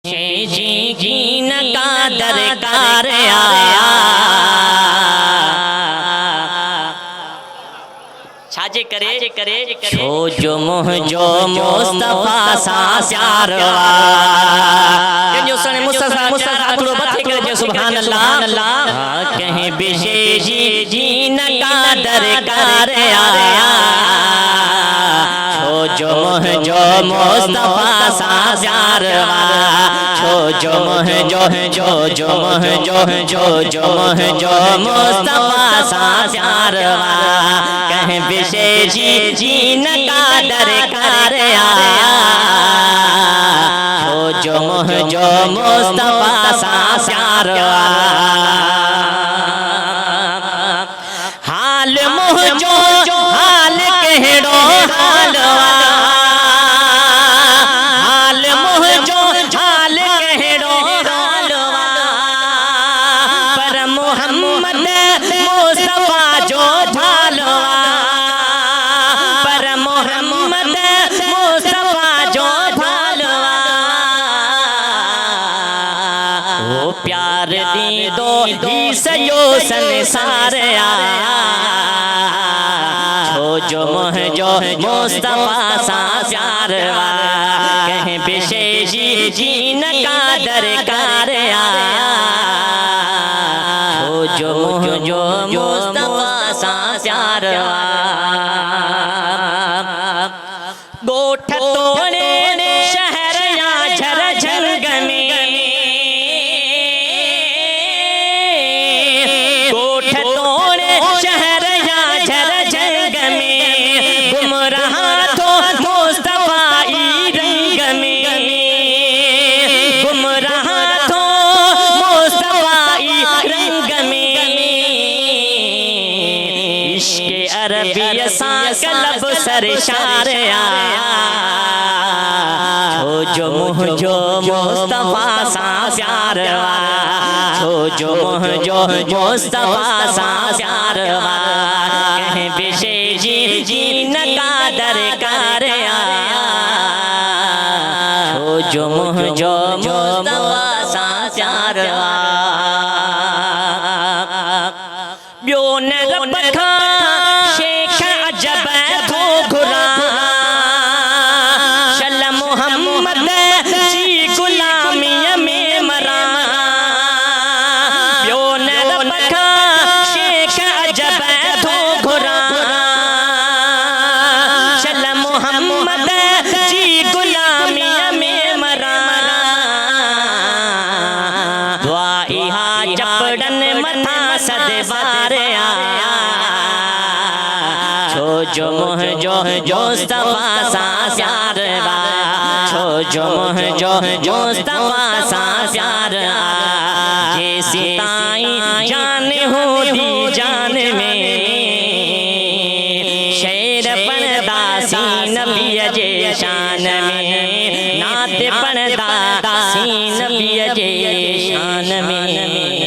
जी की न कादर आया छाजे करे छो जो मुंहिंजो मुस्तफा सां प्यार जो सने मुस्तफा थोड़ो बथे करे जो सुभान अल्लाह कहीं विशेष जी न कादर आया छो जो मुंहिंजो मुस्तफा सां प्यार छो जो मुंहिंजो मुस्तफा सां प्यार कहीं विशेष जी न कादर आया छो जो मुंहिंजो मुस्तफा सां प्यार हाल मुंहिंजो हाल कहिड़ो हाल हाल मुंहिंजो हाल कहिड़ो हाल पर मोहम्मद मुस्तफा जो भालो पर मोहम्मद मुस्तफा जो भालो वो प्यार दी दो ही सयो संसार आया छो जो मुंहिंजो मुस्तफा सां प्यार कहीं विशेष जी न कादर आया छो जो मुंहिंजो मुस्तफा सां प्यार गोठ तोड़े शहर या झरझंग में गोठ तोड़े शहर या झरझंग में घूम रहा तो मुस्तफा ई रंग में घूम रहा तो मुस्तफा ई रंग में इश्क़ अरबी सां कलब सरशार आया छो जो मुंहिंजो मुस्तफा सां प्यार छो जो मुंहिंजो मुस्तफा सां प्यार कहीं विशेष जी न कादर आया छो जो मुंहिंजो मुस्तफा सां प्यार ॿियो न रब खां शेख अजब थो घुरा शल मोहम्मद जी गुलामीअ में मरा ॿियो न रब खां शेख अजब थो घुरा शल मोहम्मद जी गुलामीअ में मरा दुआ इहा चपड़न मथा सदबार आया छो जो मुंहिंजो मुस्तफा सां प्यार छो जो मुंहिंजो मुस्तफा सां प्यार जेसी ताईं जान हूंदी जान में शेर पढ़ंदासी नबीअ जे शान में नात पढ़ंदासी नबीअ जे शान में